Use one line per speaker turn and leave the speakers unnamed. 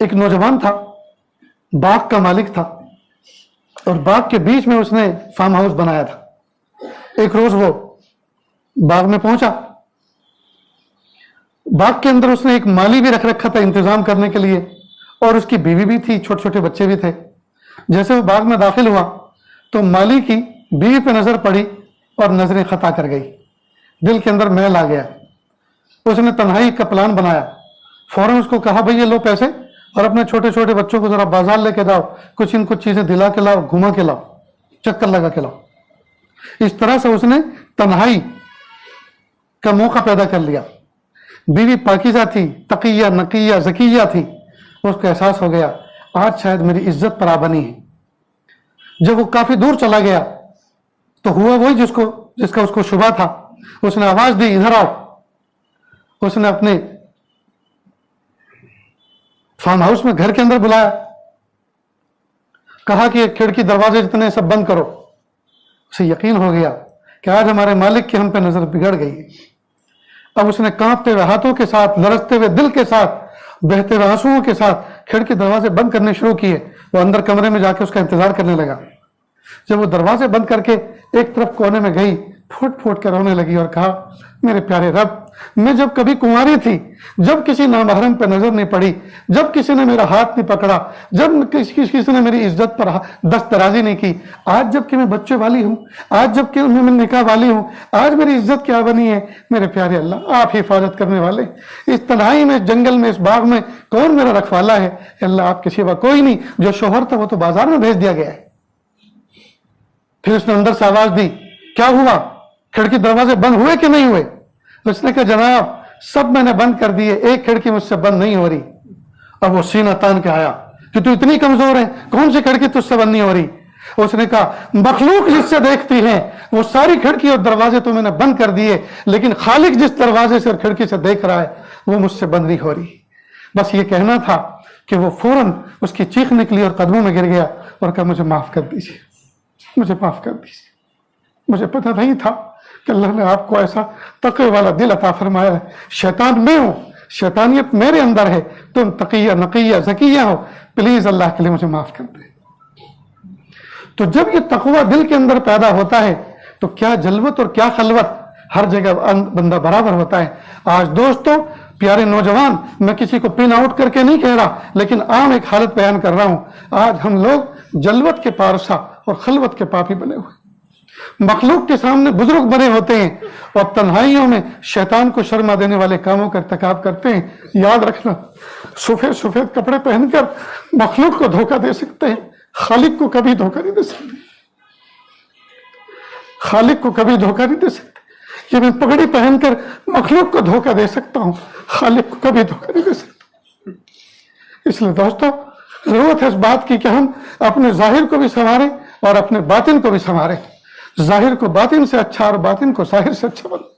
ایک نوجوان تھا، باغ کا مالک تھا، اور باغ کے بیچ میں اس نے فارم ہاؤس بنایا تھا۔ ایک روز وہ باغ میں پہنچا، باغ کے اندر اس نے ایک مالی بھی رکھ رکھا تھا انتظام کرنے کے لیے، اور اس کی بیوی بھی تھی، چھوٹے چھوٹے بچے بھی تھے۔ جیسے وہ باغ میں داخل ہوا تو مالی کی بیوی پہ نظر پڑی اور نظریں خطا کر گئی، دل کے اندر میل آ گیا۔ اس نے تنہائی کا پلان بنایا، فوراً اس کو کہا بھئی یہ لو پیسے، اور اپنے چھوٹے چھوٹے بچوں کو ذرا بازار لے کے جاؤ، کچھ ان کچھ چیزیں دلا کے لاؤ، گھما کے لاؤ، چکر لگا کے لاؤ۔ اس طرح سے اس نے تنہائی کا موقع پیدا کر لیا۔ بیوی پاکیزہ تھی، تقیہ، نقیہ، زکیہ تھی۔ اس کو احساس ہو گیا آج شاید میری عزت پر آبنی ہے۔ جب وہ کافی دور چلا گیا تو ہوا وہی جس کا اس کو شبہ تھا۔ اس نے آواز دی ادھر آؤ۔ اس نے اپنے فارم ہاؤس میں گھر کے اندر بلایا، کہا کہ کھڑکی دروازے جتنے سب بند کرو۔ اسے یقین ہو گیا کہ آج ہمارے مالک کی ہم پہ نظر بگڑ گئی ہے۔ اب اس نے کانپتے ہوئے ہاتھوں کے ساتھ، لرزتے ہوئے دل کے ساتھ، بہتے ہوئے آنسوؤں کے ساتھ کھڑکی دروازے بند کرنے شروع کیے۔ وہ اندر کمرے میں جا کے اس کا انتظار کرنے لگا۔ جب وہ دروازے بند کر کے ایک طرف کونے میں گئی، پھوٹ پھوٹ کر رونے لگی اور کہا میرے پیارے رب، میں جب کبھی کنواری تھی، جب کسی نامحرم پہ نظر نہیں پڑی، جب کسی نے میرا ہاتھ نہیں پکڑا، جب کسی نے میری عزت پر دست درازی نہیں کی، آج جب کہ میں بچے والی ہوں، آج جب کہ میں نکاح والی ہوں، آج میری عزت کیا بنی ہے؟ میرے پیارے اللہ، آپ حفاظت کرنے والے، اس تنہائی میں، اس جنگل میں، اس باغ میں کون میرا رکھوالا ہے؟ اللہ آپ کے سوا کوئی نہیں۔ جو شوہر تھا وہ تو بازار میں بھیج دیا گیا ہے۔ پھر اس نے اندر سے آواز دی کیا ہوا؟ کھڑکی دروازے بند ہوئے کہ نہیں ہوئے؟ اس نے کہا جناب سب میں نے بند کر دیے، ایک کھڑکی مجھ سے بند نہیں ہو رہی۔ اب وہ سینہ تان کے آیا کہ تو اتنی کمزور ہے، کون سی کھڑکی تجھ سے بند نہیں ہو رہی؟ اس نے کہا مخلوق جس سے دیکھتی ہے وہ ساری کھڑکی اور دروازے تو میں نے بند کر دیے، لیکن خالق جس دروازے سے اور کھڑکی سے دیکھ رہا ہے وہ مجھ سے بند نہیں ہو رہی۔ بس یہ کہنا تھا کہ وہ فوراً اس کی چیخ نکلی اور قدموں میں گر گیا اور کہا مجھے معاف کر دیجیے، مجھے معاف کر دیجیے، مجھے پتہ نہیں تھا کہ اللہ نے آپ کو ایسا تقوی والا دل عطا فرمایا ہے۔ شیطان میں ہوں، شیطانیت میرے اندر ہے، تم تقیہ، نقیہ، زکیہ ہو، پلیز اللہ کے لیے مجھے معاف کر دے۔ تو جب یہ تقوی دل کے اندر پیدا ہوتا ہے تو کیا جلوت اور کیا خلوت، ہر جگہ بندہ برابر ہوتا ہے۔ آج دوستوں، پیارے نوجوان، میں کسی کو پن آؤٹ کر کے نہیں کہہ رہا، لیکن عام ایک حالت بیان کر رہا ہوں۔ آج ہم لوگ جلوت کے پارسا اور خلوت کے پاپی بنے ہوئے، مخلوق کے سامنے بزرگ بنے ہوتے ہیں اور تنہائیوں میں شیطان کو شرما دینے والے کاموں کا ارتکاب کرتے ہیں۔ یاد رکھنا، سفید سفید کپڑے پہن کر مخلوق کو دھوکہ دے سکتے ہیں، خالق کو کبھی دھوکہ نہیں دے سکتے، خالق کو کبھی دھوکہ نہیں دے سکتے۔ یہ میں پگڑی پہن کر مخلوق کو دھوکہ دے سکتا ہوں، خالق کو کبھی دھوکہ نہیں دے سکتا۔ اس لیے دوستو، ضرورت ہے اس بات کی کہ ہم اپنے ظاہر کو بھی سنواریں اور اپنے باطن کو بھی سنواریں۔ ظاہر کو باطن سے اچھا اور باطن کو ظاہر سے اچھا بنائیں۔